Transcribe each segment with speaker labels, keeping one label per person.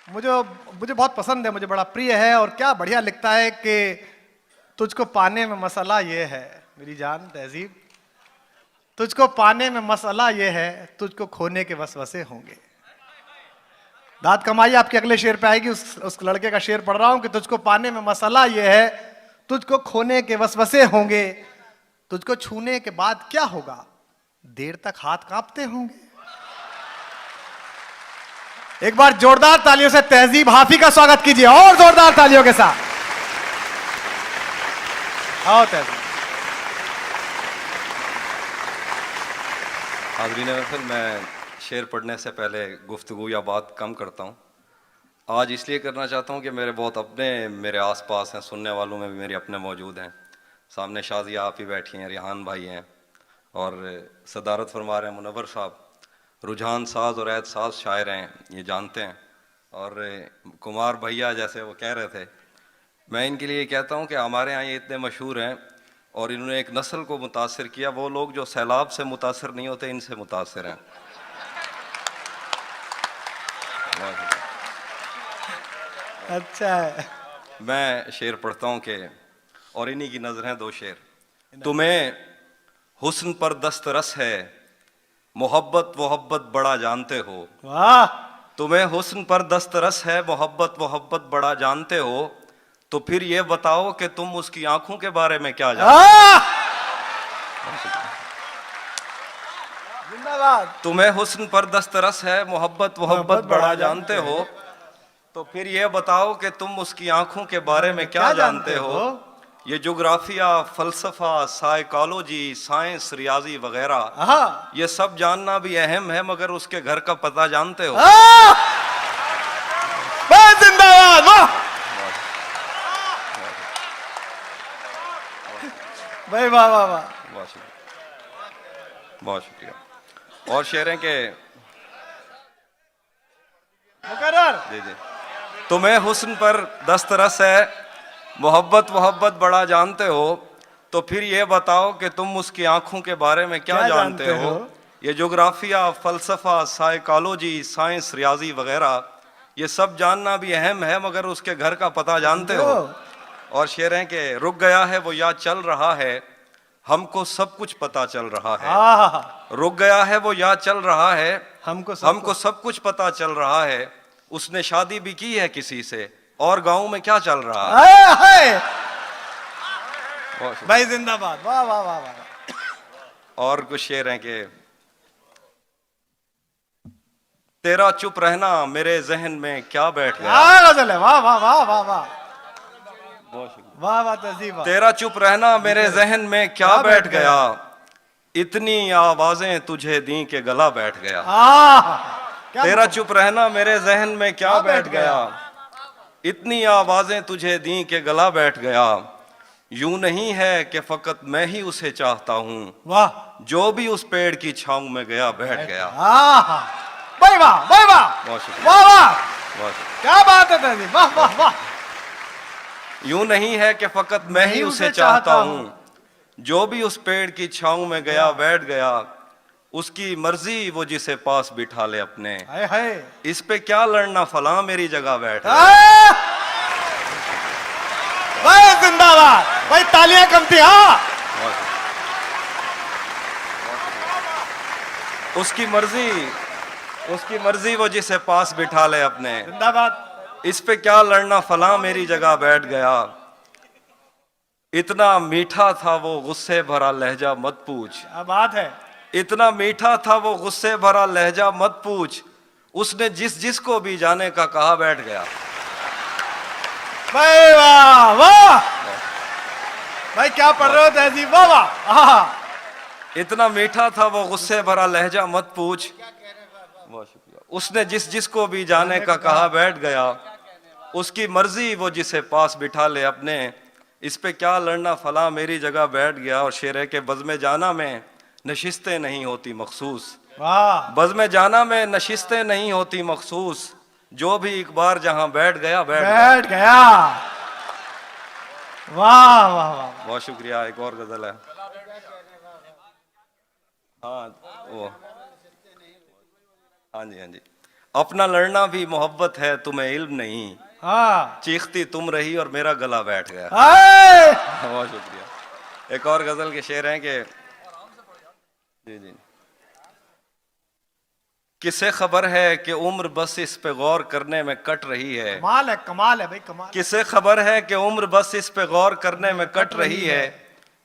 Speaker 1: मुझे मुझे बहुत पसंद है, मुझे बड़ा प्रिय है। और क्या बढ़िया लिखता है कि तुझको पाने में मसला ये है मेरी जान तहजीब, तुझको पाने में मसला ये है, तुझको खोने के वसवसे होंगे। दाद कमाई आपके अगले शेर पे आएगी। उस लड़के का शेर पढ़ रहा हूं कि तुझको पाने में मसला ये है, तुझको खोने के वसवसे होंगे। तुझको छूने के बाद क्या होगा, देर तक हाथ कांपते होंगे। एक बार जोरदार तालियों से तहजीब हाफी का स्वागत कीजिए, और जोरदार तालियों के साथ। आओ तहजीब।
Speaker 2: हाज़रीन महफ़िल, मैं शेर पढ़ने से पहले गुफ्तगू या बात कम करता हूँ। आज इसलिए करना चाहता हूँ कि मेरे आसपास हैं, सुनने वालों में भी मेरे अपने मौजूद हैं। सामने शाजिया आप ही बैठी हैं, रिहान भाई हैं और सदारत फरमा रहे हैं मुनव्वर साहब। रुझान साज और ऐद साज शायर हैं, ये जानते हैं। और कुमार भैया जैसे वो कह रहे थे, मैं इनके लिए कहता हूँ कि हमारे यहाँ ये इतने मशहूर हैं और इन्होंने एक नस्ल को मुतासिर किया। वो लोग जो सैलाब से मुतासिर नहीं होते, इनसे मुतासिर हैं।
Speaker 1: अच्छा है।
Speaker 2: मैं शेर पढ़ता हूँ कि, और इन्हीं की नजर हैं दो शेर। तुम्हें हुस्न पर दस्तरस है, मोहब्बत वोहब्बत बड़ा जानते हो।
Speaker 1: वाह।
Speaker 2: तुम्हें हुस्न पर दस्तरस है, मोहब्बत वोहब्बत बड़ा जानते हो, तो फिर ये बताओ कि तुम उसकी आंखों के बारे में क्या जानते हो।
Speaker 1: जिंदाबाद।
Speaker 2: तुम्हें हुस्न पर दस्तरस है, मोहब्बत वोहब्बत बड़ा जानते हो, तो फिर ये बताओ कि तुम उसकी आंखों के बारे में क्या जानते हो। ये जोग्राफिया, फलसफा, साइकोलॉजी, साइंस, रियाजी वगैरह, ये सब जानना भी अहम है, मगर उसके घर का पता जानते हो।
Speaker 1: जिंदाबाद। वाह भाई, वाह वाह वाह।
Speaker 2: बहुत शुक्रिया, बहुत शुक्रिया। और शेर हैं के
Speaker 1: मुकर्रर।
Speaker 2: जी जी। तुम्हें हुस्न पर दस्तरस है, मोहब्बत वोहब्बत बड़ा जानते हो, तो फिर ये बताओ कि तुम उसकी आंखों के बारे में क्या जानते हो। ये जोग्राफिया, फलसफा, साइकोलॉजी, साइंस, रियाजी वगैरह, ये सब जानना भी अहम है, मगर उसके घर का पता जानते हो। और शेर हैं कि रुक गया है वो या चल रहा है, हमको सब कुछ पता चल रहा है। रुक गया है वो या चल रहा है, हमको सब कुछ पता चल रहा है। उसने शादी भी की है किसी से, और गांव में क्या चल रहा है।
Speaker 1: भाई जिंदाबाद। वाह वाह वाह वाह।
Speaker 2: और कुछ शेर हैं कि तेरा चुप रहना मेरे जहन में क्या बैठ गया।
Speaker 1: गजल है। वाह वाह वाह वाह वाह वाह वाह तहजीब।
Speaker 2: तेरा चुप रहना मेरे जहन में क्या बैठ गया, इतनी आवाजें तुझे दी के गला बैठ गया। तेरा चुप रहना मेरे जहन में क्या बैठ गया, इतनी आवाजें तुझे दी के गला बैठ गया। यूं नहीं है कि फकत मैं ही उसे चाहता हूँ,
Speaker 1: वाह,
Speaker 2: जो भी उस पेड़ की छांव में गया बैठ गया।
Speaker 1: भाई वाह, भाई वाह,
Speaker 2: बहुत शुक्रिया,
Speaker 1: वाह वाह,
Speaker 2: बहुत
Speaker 1: क्या बात है तहजीब। वाह वाह वाह।
Speaker 2: यूं नहीं है कि फकत मैं ही उसे चाहता हूँ, जो भी उस पेड़ की छांव में गया बैठ गया। उसकी मर्जी वो जिसे पास बिठा ले अपने, इस पे क्या लड़ना फला मेरी जगह बैठ।
Speaker 1: भाई जिंदाबाद। भाई तालियां कम थी।
Speaker 2: उसकी मर्जी वो जिसे पास बिठा ले अपने,
Speaker 1: जिंदाबाद।
Speaker 2: इस पे क्या लड़ना फला मेरी जगह बैठ गया। इतना मीठा था वो गुस्से भरा लहजा मत पूछ,
Speaker 1: क्या बात है।
Speaker 2: इतना मीठा था वो गुस्से भरा लहजा मत पूछ, उसने जिस जिसको भी जाने का कहा बैठ गया।
Speaker 1: भाई वाह वाह। भाई क्या पढ़ रहे हो तहजीब। वाह वाह।
Speaker 2: इतना मीठा था वो गुस्से भरा लहजा मत पूछ, बहुत शुक्रिया, उसने जिस जिसको भी जाने का कहा बैठ गया। उसकी मर्जी वो जिसे पास बिठा ले अपने, इस पे क्या लड़ना फला मेरी जगह बैठ गया। और शेर है के बज़्म जाना में नशिस्तें नहीं होती मखसूस, बज़्म जाना में नशिस्तें नहीं होती मखसूस, जो भी एक बार जहां बैठ गया बैठ गया।
Speaker 1: वाह वाह वाह।
Speaker 2: बहुत शुक्रिया। एक और गजल है। हाँ वो, हाँ जी हाँ जी। अपना लड़ना भी मोहब्बत है, तुम्हें इल्म नहीं।
Speaker 1: हाँ
Speaker 2: चीखती तुम रही और मेरा गला बैठ गया।
Speaker 1: हाय!
Speaker 2: बहुत शुक्रिया। एक और गजल के शेर हैं कि जी जी, किसे खबर है कि उम्र बस इस पे गौर करने में कट रही है।
Speaker 1: कमाल है भाई, कमाल।
Speaker 2: किसे खबर है कि उम्र बस इस पे गौर करने में कट रही है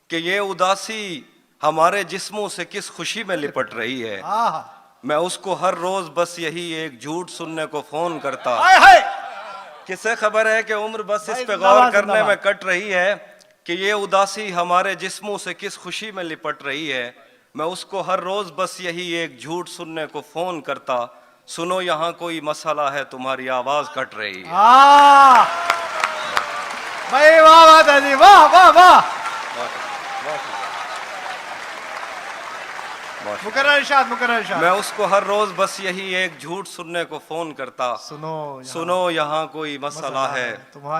Speaker 2: कि ये उदासी हमारे जिस्मों से किस खुशी में लिपट रही है।
Speaker 1: आहा!
Speaker 2: मैं उसको हर रोज बस यही एक झूठ सुनने को फोन करता।
Speaker 1: हाय हाय!
Speaker 2: किसे खबर है कि उम्र बस इस
Speaker 1: भाई
Speaker 2: पे
Speaker 1: जिंदाबाद,
Speaker 2: गौर करने में
Speaker 1: जिंदाबाद।
Speaker 2: कट रही है कि ये उदासी हमारे जिस्मों से किस खुशी में लिपट रही है। मैं उसको हर रोज बस यही एक झूठ सुनने को फोन करता। सुनो यहाँ कोई मसला है, तुम्हारी आवाज कट रही है।
Speaker 1: भाई वाह वाह दादी, वाह वाह वाह। मुकर्रर इरशाद, मुकर्रर इरशाद।
Speaker 2: मैं उसको हर रोज बस यही एक झूठ सुनने को फोन करता। सुनो यहाँ कोई मसला है,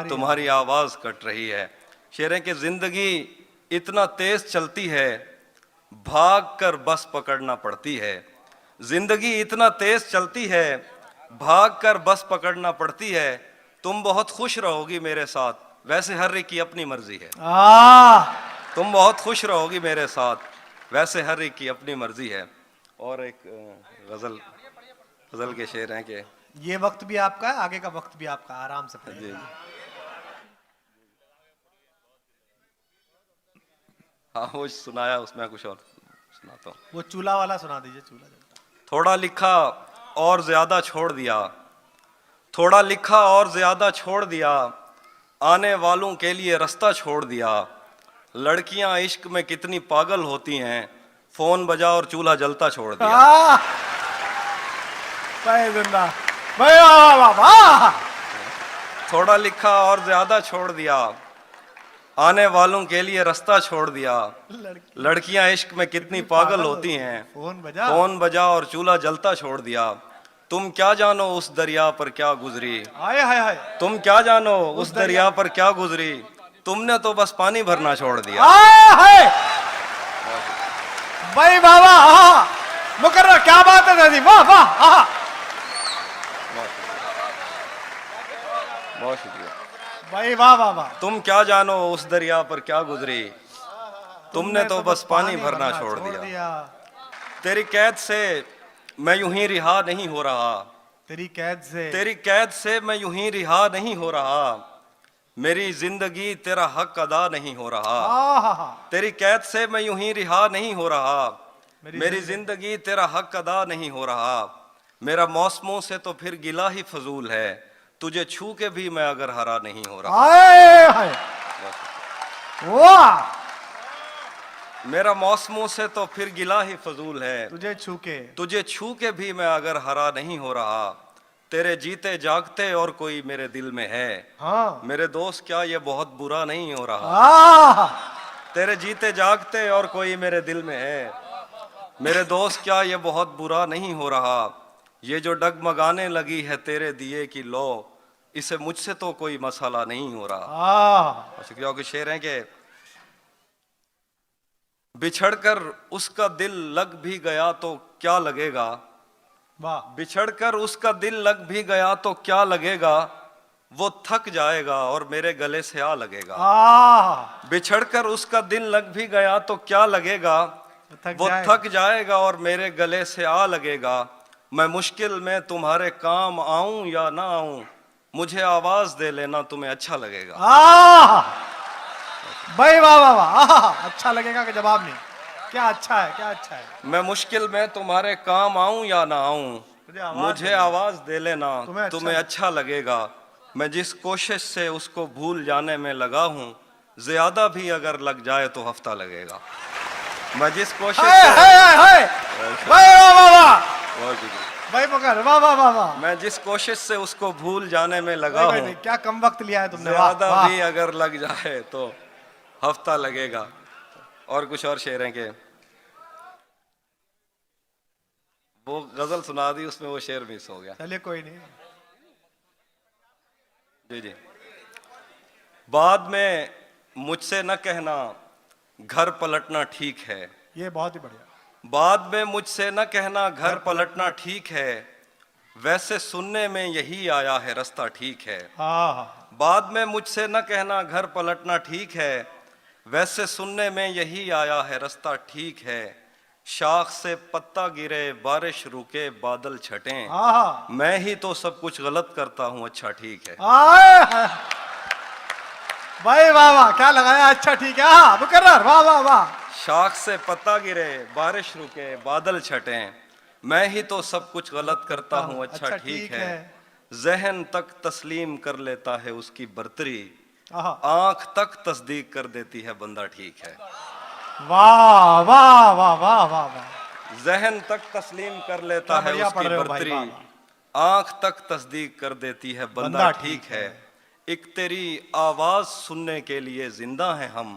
Speaker 2: तुम्हारी आवाज कट रही है। शेर है कि जिंदगी इतना तेज चलती है, भाग कर बस पकड़ना पड़ती है। जिंदगी इतना तेज चलती है, भाग कर बस पकड़ना पड़ती है। तुम बहुत खुश रहोगी मेरे साथ, वैसे हर एक की अपनी मर्जी है। तुम बहुत खुश रहोगी मेरे साथ, वैसे हर एक की अपनी मर्जी है। और एक गजल के शेर हैं कि
Speaker 1: ये वक्त भी आपका है, आगे का वक्त भी आपका, आराम से पढ़िए।
Speaker 2: जी हाँ, वो सुनाया, उसमें कुछ और सुनाता हूँ।
Speaker 1: वो चूल्हा वाला सुना दीजिए, चूल्हा।
Speaker 2: थोड़ा लिखा और ज्यादा छोड़ दिया, थोड़ा लिखा और ज्यादा छोड़ दिया, आने वालों के लिए रास्ता छोड़ दिया। लड़कियां इश्क में कितनी पागल होती हैं, फोन बजा और चूल्हा जलता छोड़ दिया। थोड़ा लिखा और ज्यादा छोड़ दिया, आने वालों के लिए रास्ता छोड़ दिया। लड़कियां इश्क में कितनी पागल होती हैं, फोन बजा और चूल्हा जलता छोड़ दिया। तुम क्या जानो उस दरिया पर क्या गुजरी, तुम क्या जानो उस दरिया पर क्या गुजरी, तुमने तो बस पानी भरना छोड़ दिया।
Speaker 1: भाई बाबा, मुकर्रर, क्या बात है दादी, वाह वाह।
Speaker 2: बहुत शुक्रिया
Speaker 1: भाई वाह वाह वाह।
Speaker 2: तुम क्या जानो उस दरिया पर क्या गुजरी, तुमने तो बस पानी भरना छोड़ दिया। तेरी कैद से मैं यूं ही रिहा नहीं हो रहा, तेरी कैद से मैं यूं ही रिहा नहीं हो रहा। मेरी जिंदगी तेरा हक अदा नहीं हो रहा। तेरी कैद से मैं यूं ही रिहा नहीं हो रहा। मेरी जिंदगी तेरा हक अदा नहीं हो रहा। मेरा मौसमों से तो फिर गिला ही फजूल है, तुझे छू के भी मैं अगर हरा नहीं हो रहा।
Speaker 1: वाह!
Speaker 2: मेरा मौसमों से तो फिर गिला ही फजूल है, तुझे छू के भी मैं अगर हरा नहीं हो रहा। तेरे जीते जागते और कोई मेरे दिल में है, मेरे दोस्त क्या ये बहुत बुरा नहीं हो रहा। तेरे जीते जागते और कोई मेरे दिल में है, मेरे दोस्त क्या ये बहुत बुरा नहीं हो रहा। ये जो डगमगाने लगी है तेरे दिए की लो, इसे मुझसे तो कोई मसला नहीं हो रहा। क्योंकि शेर है कि बिछड़कर उसका दिल लग भी गया तो क्या लगेगा, बिछड़कर उसका दिल लग भी गया तो क्या लगेगा। वो थक जाएगा और मेरे गले से आ लगेगा। बिछड़कर उसका दिल लग भी गया तो क्या लगेगा, वो थक जाएगा और मेरे गले से आ लगेगा। मैं मुश्किल में तुम्हारे काम आऊं या ना आऊं, मुझे आवाज दे लेना, तुम्हें अच्छा लगेगा।
Speaker 1: भाई वाह वाह वाह, अच्छा लगेगा कि जवाब नहीं, क्या अच्छा है, क्या अच्छा है।
Speaker 2: मैं मुश्किल में तुम्हारे काम आऊं या ना आऊं, मुझे आवाज दे लेना, तुम्हें अच्छा लगेगा। मैं जिस कोशिश से उसको भूल जाने में लगा हूं, ज्यादा भी अगर लग जाए तो हफ्ता लगेगा। मैं जिस कोशिश
Speaker 1: भाई मगर वाह वाह वाह वाह।
Speaker 2: मैं जिस कोशिश से उसको भूल जाने में लगा हूं,
Speaker 1: क्या कम वक्त लिया है तुमने,
Speaker 2: ज्यादा भी अगर लग जाए तो हफ्ता लगेगा। और कुछ और शेर हैं कि वो गजल सुना दी, उसमें वो शेर मिस हो गया।
Speaker 1: चलिए कोई नहीं।
Speaker 2: जी जी। बाद में मुझसे न कहना घर पलटना ठीक है,
Speaker 1: ये बहुत ही बढ़िया।
Speaker 2: बाद में मुझसे न कहना घर पलटना ठीक है। वैसे सुनने में यही आया है रास्ता ठीक है।
Speaker 1: हाँ
Speaker 2: बाद में मुझसे न कहना घर पलटना ठीक है। वैसे सुनने में यही आया है रास्ता ठीक है। शाख से पत्ता गिरे बारिश रुके बादल छटें,
Speaker 1: हाँ
Speaker 2: मैं ही तो सब कुछ गलत करता हूँ अच्छा ठीक है।
Speaker 1: भाई वाह वाह, क्या लगाया, अच्छा ठीक है। हाँ मुकर्रर, वाह वाह वाह।
Speaker 2: शाख से पत्ता गिरे बारिश रुके बादल छटें, मैं ही तो सब कुछ गलत करता हूँ अच्छा ठीक है। जहन तक तस्लीम कर लेता है उसकी बर्तरी, आंख तक तस्दीक कर देती है बंदा ठीक है।
Speaker 1: वाह वाह वाह वाह वाह वाह।
Speaker 2: जहन तक तस्लीम कर लेता है उसकी बर्तरी, आंख तक तस्दीक कर देती है बंदा ठीक है। एक तेरी आवाज सुनने के लिए जिंदा है हम,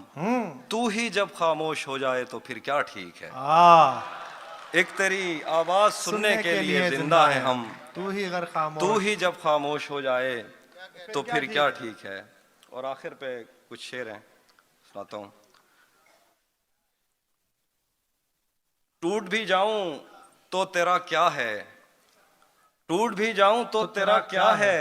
Speaker 2: तू ही जब खामोश हो जाए तो फिर क्या ठीक है। एक तेरी आवाज सुनने के लिए जिंदा है हम,
Speaker 1: तू ही
Speaker 2: जब खामोश हो जाए तो फिर क्या ठीक है। और आखिर पे कुछ शेर हैं, सुनाता हूं। टूट भी जाऊं तो तेरा क्या है, टूट भी जाऊं तो तेरा क्या है,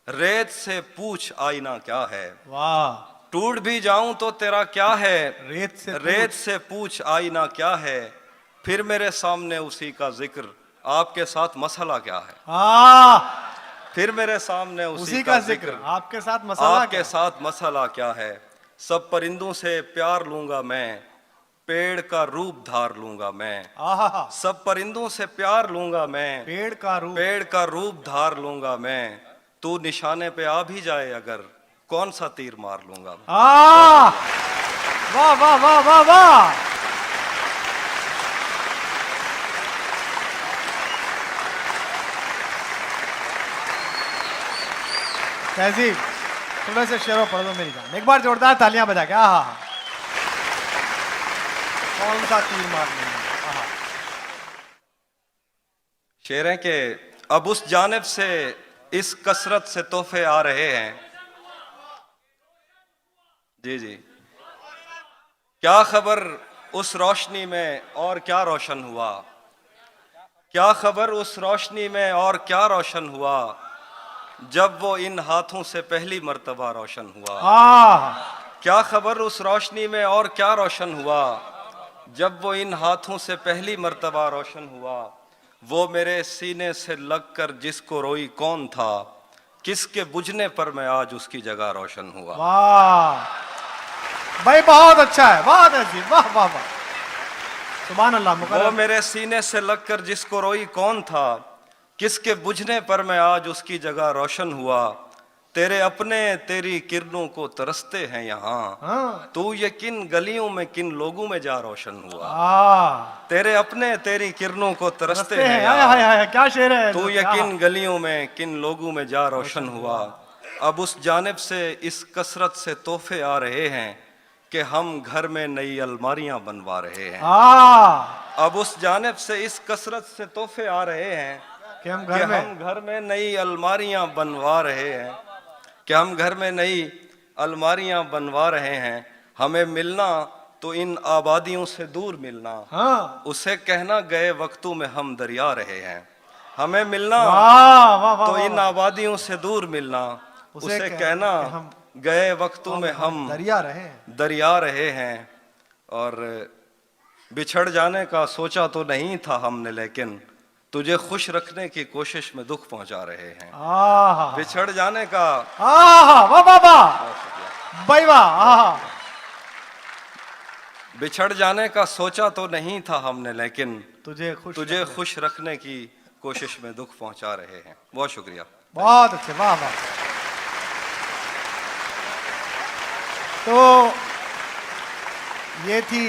Speaker 2: रेत से पूछ आईना क्या है।
Speaker 1: वाह।
Speaker 2: टूट भी जाऊं तो तेरा क्या है,
Speaker 1: रेत
Speaker 2: से पूछ आईना क्या है, फिर मेरे सामने उसी का जिक्र, आपके साथ मसला क्या है। फिर मेरे सामने उसी का जिक्र,
Speaker 1: आपके साथ
Speaker 2: मसला क्या है। सब परिंदों से प्यार लूंगा मैं, पेड़ का रूप धार लूंगा मैं। सब परिंदों से प्यार लूंगा मैं, पेड़ का रूप धार लूंगा मैं। तू निशाने पे आ भी जाए अगर, कौन सा तीर मार लूंगा।
Speaker 1: वाह वाह वाह वाह वाह। तहजीब, थोड़े से शेरों पढ़ दो मेरी जान, एक बार जोरदार तालियां बजा के। कौन सा तीर मार लूंगा।
Speaker 2: शेर है कि अब उस जानिब से इस कसरत से तोहफे आ रहे हैं। जी जी, क्या खबर उस रोशनी में और क्या रोशन हुआ, क्या खबर उस रोशनी में और क्या रोशन हुआ, जब वो इन हाथों से पहली मर्तबा रोशन हुआ। क्या खबर उस रोशनी में और क्या रोशन हुआ, जब वो इन हाथों से पहली मर्तबा रोशन हुआ। वो मेरे सीने से लगकर जिसको रोई कौन था, किसके बुझने पर मैं आज उसकी जगह रोशन हुआ।
Speaker 1: वाह भाई, बहुत अच्छा है, बहुत अच्छी, वाह वाह वाह, सुभान अल्लाह।
Speaker 2: वो मेरे सीने से लगकर जिसको रोई कौन था, किसके बुझने पर मैं आज उसकी जगह रोशन हुआ। तेरे अपने तेरी किरणों को तरसते हैं यहाँ, तू ये किन गलियों में किन लोगों में जा रोशन हुआ। तेरे अपने तेरी किरणों को तरसते हैं यहाँ,
Speaker 1: क्या शेर है।
Speaker 2: तू ये किन गलियों में किन लोगों में जा रोशन हुआ। अब उस जानिब से इस कसरत से तोहफे आ रहे हैं कि हम घर में नई अलमारियां बनवा रहे हैं। अब उस जानिब से इस कसरत से तोहफे आ रहे हैं कि हम घर में नई अलमारियां बनवा रहे हैं, कि हम घर में नई अलमारियां बनवा रहे हैं। हमें मिलना तो इन आबादियों से दूर मिलना, उसे कहना गए वक्तों में हम दरिया रहे हैं। हमें मिलना तो इन आबादियों से दूर मिलना, उसे कहना गए वक्तों में हम दरिया रहे हैं। और बिछड़ जाने का सोचा तो नहीं था हमने, लेकिन तुझे खुश रखने की कोशिश में दुख पहुंचा रहे हैं। बिछड़ जाने का
Speaker 1: भाई वाह,
Speaker 2: बिछड़ जाने का सोचा तो नहीं था हमने, लेकिन
Speaker 1: तुझे
Speaker 2: खुश रखने की कोशिश में दुख पहुंचा रहे हैं। बहुत शुक्रिया,
Speaker 1: बहुत अच्छे, वाह वाह। तो ये थी